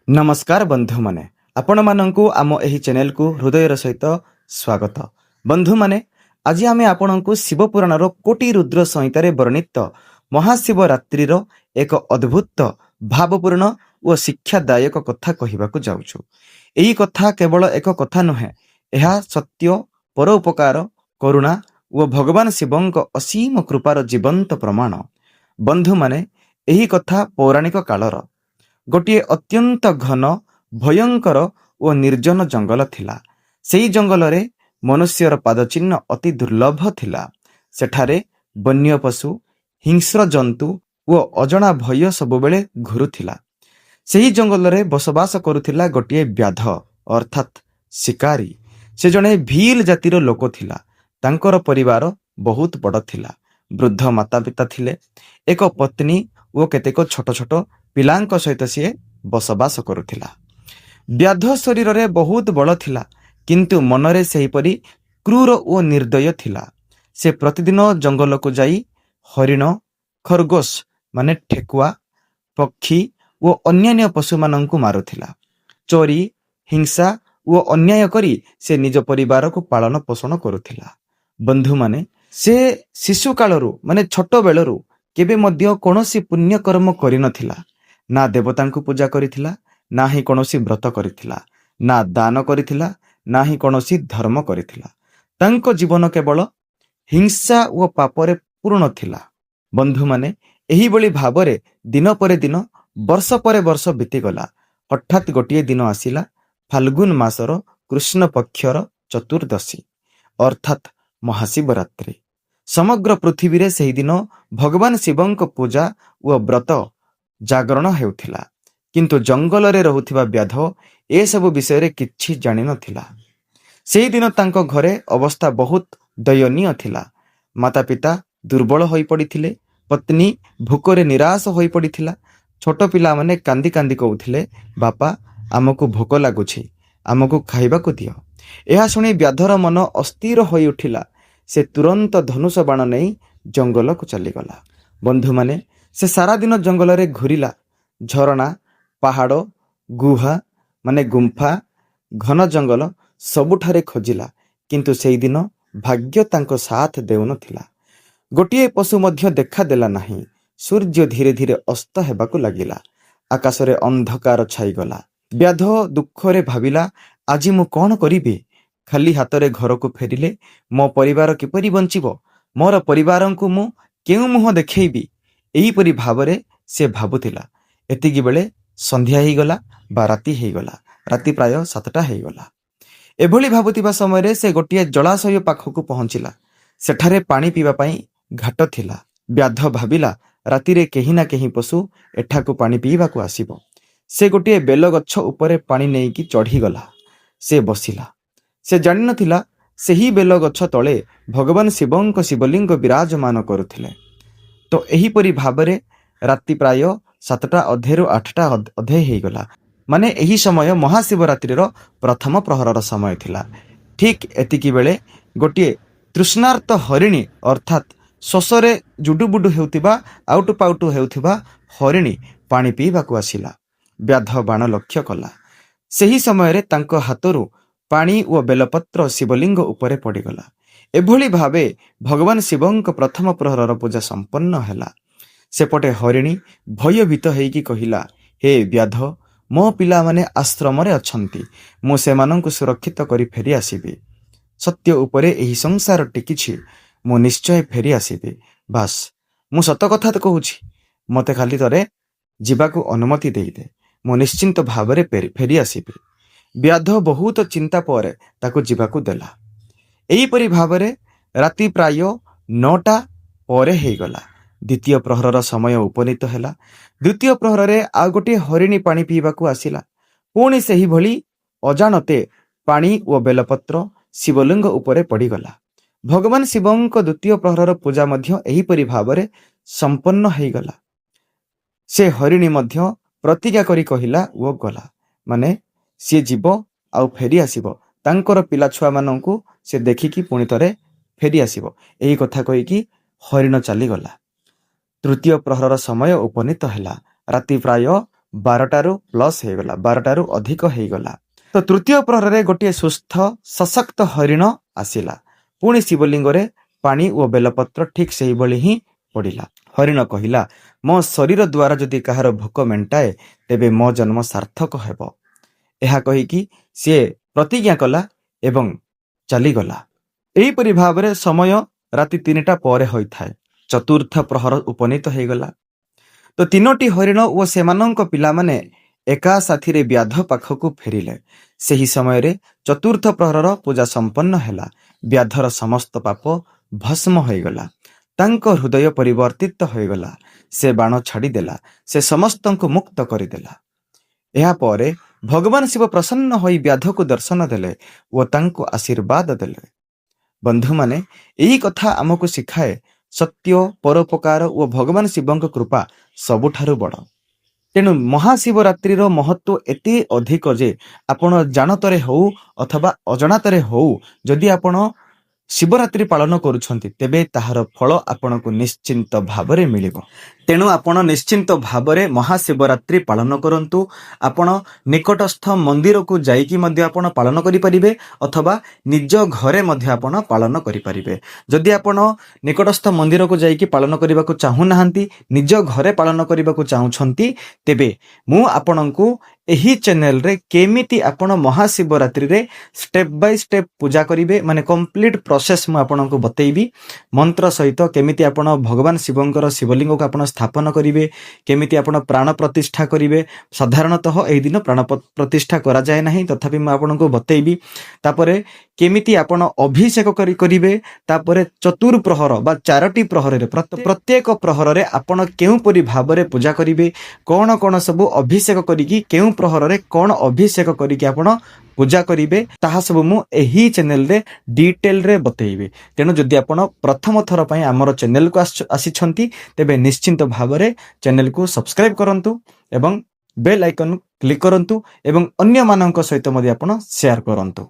नमस्कार बंधु माने आपण मानंकु आम एही चैनल को हृदयर सहित स्वागत। बंधु माने आज आमे आपणंकु शिव पुराण रो कोटि रुद्र संहितारे वर्णित महाशिवरात्रि रो एक अद्भुत भावपूर्ण और शिक्षादायक कथा कहिबाकु जाउछु। एही कथा केवल एक कथा नुहे, एहा सत्य, परोपकार, करुणा और भगवान शिवंक असीम कृपार जीवंत प्रमाण। बंधु माने एही कथा पौराणिक कालर गोटे अत्यंत घन भयंकर और निर्जन जंगल थिला। सेही जंगल रे मनुष्यर पादचिन्ह अति दुर्लभ थिला। सेठारे वन्य पशु, हिंस्र जंतु और अजଣା भय सबुबेले घुरुथिला। सेही जंगल रे बसवास करुथिला गोटे व्याध अर्थात शिकारी। से जणे भील जातिर लोक थिला। तांकर परिवार बहुत बड़ थिला। वृद्ध माता पिता थिले, एक पत्नी और केतेक छोट छोट पिलांक सहित सी बसवास करुथिला। व्याध शरीर रे बहुत बल थिला, किंतु मनरे सेहीपरि क्रूर और निर्दय थिला। से प्रतिदिन जंगल को जाई हरिण, खरगोश माने ठेकुआ, पक्षी और अन्यान्य पशु मानंकु मारुथिला। चोरी, हिंसा और अन्याय करी से निज परिवार को पालन पोषण करुथिला। बंधु माने से शिशु कालरू माने छोट बेलरू केबे मध्य कोनोसी पुण्य कर्म करि नथिला। ना देवतांकु पूजा करिथिला, ना ही कोनोसी व्रत करिथिला, ना दान करिथिला, ना ही कोनोसी धर्म करिथिला। तांको जीवन केवल हिंसा और पापरे पूर्ण थिला। बंधु माने एही बळी भाबरे दिन परे दिन, वर्ष परे वर्ष बीतीगला। हठात गोटिए दिन आसिला, फाल्गुन मासर कृष्ण पक्षर चतुर्दशी अर्थात महाशिवरात्रि। समग्र पृथ्वी रे सेही दिन भगवान शिवंक पूजा और व्रत जागरण हेउथिला। किंतु जंगल रे रहुथिबा व्याध ए सब विषय रे किछि जानि नथिला। सेही दिन तांको घरे अवस्था बहुत दयनीय थिला। माता पिता दुर्बल होई पड़िथिले, पत्नी भूकरे निराश होई पड़िथिला। छोट पिला माने कांदी कांदी कहउथिले, बापा आमको भोक लागुछि, आमको खाइबाकु दियो। एहा सुनी व्याधर मन अस्थिर होई उठिला। से तुरंत धनुष बाण नहीं जंगल को चलीगला। बंधु माने से सारा दिन जंगल रे घुरिला। झरणा, पहाड़, गुहा माने गुंफा, घन जंगल सबुठारे खोजिला, किंतु सेही दिन भाग्य तांको साथ देउनथिला। गोटिए पशु मध्य देखा देला नहीं। सूर्य धीरे धीरे अस्त हेबाकु लागिला। आकाशरे अंधकार छाईगला। व्याध दुखरे भाविला, आज मु कौन करिबे? खाली हातरे घर को फेरिले मो परिवार किपरि बंचिबो? मोर परिवारंकु मु केउ मुह देखैबी? एहीपरि भावरे से भाबुथिला। एतिकी बेले संध्या हेगला बा राति हेगला। राति प्राय 7टा हेगला। एभली भाबुथिबा समय से गोटिए जलाशय पाखकु पहुंचिला। सेठारे पानी पीवा पई घाट थिला। व्याध भाबिला, राति रे केही ना केही पशु एठाकु पानी पीवाकु आसीबो। से गोटिए बेल गच्छ उपरे पानी नेइकी चढ़ीगला। से बसिला। से जानि नथिला सेही बेल गच्छ तळे भगवान शिवंक शिवलिंग विराजमान करुथिले। तो एहीपरि भावरे राति प्राय 7टा अधेरु 8टा अधे हेगला। माने एही समय महाशिवरात्रि रो प्रथम प्रहरर समय थिला। ठीक एतिकी बेले गोटिए तृष्णार्त हरिणी अर्थात शोषरे जुडुबुडु हेउथिबा, आउटु पाउटु हेउथिबा हरिणी पानी पीबाकु आसिला। व्याध बाण लक्ष्य कला। सेही समय तांको हातरू पानी और बेलपत्र शिवलिंग उपरे पड़ीगला। एभली भावे भगवान शिवंक प्रथम प्रहरर पूजा संपन्न हैला। सेपटे हरिणी भयभीत हेइकी कहिला, हे व्याध, मो पिला माने आश्रम रे अछंती, मु सेमानंकु सुरक्षित करी फेरी आसीबी। सत्य उपरे एही संसार टिकिछि, मु निश्चय फेरी आसीबी। बास मु सत कथा त कहूछि, मते खाली तरे जिबाकु अनुमति देई दे, मु निश्चिंत भावरे फेरी आसीबी। व्याध बहुत चिंता पर ताकु जिबाकु देला। एहीपरि भावरे राति प्राय 9टा परे हेगला। द्वितीय प्रहरर समय उपनीत हैला। द्वितीय प्रहररे आ गोटे हरिणी पानी पीबाकु आसिला। पुणी सेही भली अजाणते पानी और बेलपत्र शिवलिंग उपरे पड़ीगला। भगवान शिवंक द्वितीय प्रहरर पूजा मध्य एहीपरि भावरे संपन्न हेगला। से हरिणी मध्य प्रतिज्ञा करी कहिला ओ गला, माने सी जीव आउ फेरी आसीबो। तांकर पिला छुआ मानंकु से देखिकी पुणी तरे फेरी आसीबो। एही कथा कहिकी हरिण चलीगला। तृतीय प्रहरर समय उपनीत हैला। राति प्राय 12টাରୁ ପ୍ଲସ୍ ହେଇଗଲା, 12টাରୁ ଅଧିକ ହେଇଗଲା। ତ ତୃତୀୟ ପ୍ରହରରେ ଗୋଟିଏ ସୁସ୍ଥ ସଶକ୍ତ ହରିଣ ଆସିଲା। ପୁଣି ଶିବଲିଙ୍ଗରେ ପାଣି ଓ ବେଲପତ୍ର ଠିକ୍ ସେହିଭଳି ହିଁ ପଡ଼ିଲା। ହରିଣ କହିଲା, ମୋ ଶରୀର ଦ୍ୱାରା ଯଦି କାହାର ଭୋକ ମେଣ୍ଟାଏ ତେବେ ମୋ ଜନ୍ମ ସାର୍ଥକ ହେବ। ଏହା କହିକି ସିଏ ପ୍ରତିଜ୍ଞା କଲା ଏବଂ ଚାଲିଗଲା। ଏହିପରି ଭାବରେ ସମୟ ରାତି 3ଟା ପରେ ହୋଇଥାଏ। ଚତୁର୍ଥ ପ୍ରହର ଉପନୀତ ହେଇଗଲା। ତ 3ଟି ହରିଣ ଓ ସେମାନଙ୍କ ପିଲାମାନେ ଏକା ସାଥିରେ ବ୍ୟାଧ ପାଖକୁ ଫେରିଲେ। ସେହି ସମୟରେ ଚତୁର୍ଥ ପ୍ରହରର ପୂଜା ସମ୍ପନ୍ନ ହେଲା। ବ୍ୟାଧର ସମସ୍ତ ପାପ ଭସ୍ମ ହୋଇଗଲା। ତାଙ୍କ ହୃଦୟ ପରିବର୍ତ୍ତିତ ହୋଇଗଲା। ସେ ବାଣ ଛାଡ଼ିଦେଲା। ସେ ସମସ୍ତଙ୍କୁ ମୁକ୍ତ କରିଦେଲା। ଏହାପରେ ଭଗବାନ ଶିବ ପ୍ରସନ୍ନ ହୋଇ ବ୍ୟାଧକୁ ଦର୍ଶନ ଦେଲେ ଓ ତାଙ୍କୁ ଆଶୀର୍ବାଦ ଦେଲେ। ବନ୍ଧୁମାନେ, ଏହି କଥା ଆମକୁ ଶିଖାଏ ସତ୍ୟ, ପରୋପକାର ଓ ଭଗବାନ ଶିବଙ୍କ କୃପା ସବୁଠାରୁ ବଡ଼। ତେଣୁ ମହାଶିବରାତ୍ରିର ମହତ୍ଵ ଏତେ ଅଧିକ ଯେ ଆପଣ ଜାଣତରେ ହଉ ଅଥବା ଅଜଣାତରେ ହଉ, ଯଦି ଆପଣ ଶିବରାତ୍ରି ପାଳନ କରୁଛନ୍ତି ତେବେ ତାହାର ଫଳ ଆପଣଙ୍କୁ ନିଶ୍ଚିନ୍ତ ଭାବରେ ମିଳିବ। ତେଣୁ ଆପଣ ନିଶ୍ଚିନ୍ତ ଭାବରେ ମହାଶିବରାତ୍ରି ପାଳନ କରନ୍ତୁ। ଆପଣ ନିକଟସ୍ଥ ମନ୍ଦିରକୁ ଯାଇକି ମଧ୍ୟ ଆପଣ ପାଳନ କରିପାରିବେ ଅଥବା ନିଜ ଘରେ ମଧ୍ୟ ଆପଣ ପାଳନ କରିପାରିବେ। ଯଦି ଆପଣ ନିକଟସ୍ଥ ମନ୍ଦିରକୁ ଯାଇକି ପାଳନ କରିବାକୁ ଚାହୁଁନାହାନ୍ତି, ନିଜ ଘରେ ପାଳନ କରିବାକୁ ଚାହୁଁଛନ୍ତି, ତେବେ ମୁଁ ଆପଣଙ୍କୁ ଏହି ଚ୍ୟାନେଲରେ କେମିତି ଆପଣ ମହାଶିବରାତ୍ରିରେ ଷ୍ଟେପ୍ ବାଇ ଷ୍ଟେପ୍ ପୂଜା କରିବେ, ମାନେ କମ୍ପ୍ଲିଟ୍ ପ୍ରୋସେସ୍ ମୁଁ ଆପଣଙ୍କୁ ବତେଇବି। ମନ୍ତ୍ର ସହିତ କେମିତି ଆପଣ ଭଗବାନ ଶିବଙ୍କର ଶିବଲିଙ୍ଗକୁ ଆପଣ ସ୍ଥାପନ କରିବେ, କେମିତି ଆପଣ ପ୍ରାଣ ପ୍ରତିଷ୍ଠା କରିବେ। ସାଧାରଣତଃ ଏହି ଦିନ ପ୍ରାଣ ପ୍ରତିଷ୍ଠା କରାଯାଏ ନାହିଁ, ତଥାପି ମୁଁ ଆପଣଙ୍କୁ ବତେଇବି। ତାପରେ କେମିତି ଆପଣ ଅଭିଷେକ କରିବେ। ତାପରେ ଚତୁର୍ପ୍ରହର ବା 4ଟି ପ୍ରହରରେ ପ୍ରତ୍ୟେକ ପ୍ରହରରେ ଆପଣ କେଉଁପରି ଭାବରେ ପୂଜା କରିବେ, କ'ଣ କ'ଣ ସବୁ ଅଭିଷେକ କରିକି, କେଉଁ ପ୍ରହରରେ କ'ଣ ଅଭିଷେକ କରିକି ଆପଣ ପୂଜା କରିବେ, ତାହା ସବୁ ମୁଁ ଏହି ଚ୍ୟାନେଲରେ ଡିଟେଲରେ ବତେଇବି। ତେଣୁ ଯଦି ଆପଣ ପ୍ରଥମ ଥର ପାଇଁ ଆମର ଚ୍ୟାନେଲକୁ ଆସିଛନ୍ତି ତେବେ ନିଶ୍ଚିନ୍ତ ଭାବରେ ଚ୍ୟାନେଲକୁ ସବସ୍କ୍ରାଇବ କରନ୍ତୁ ଏବଂ ବେଲ୍ ଆଇକନ୍ କ୍ଲିକ୍ କରନ୍ତୁ ଏବଂ ଅନ୍ୟମାନଙ୍କ ସହିତ ମଧ୍ୟ ଆପଣ ସେୟାର କରନ୍ତୁ।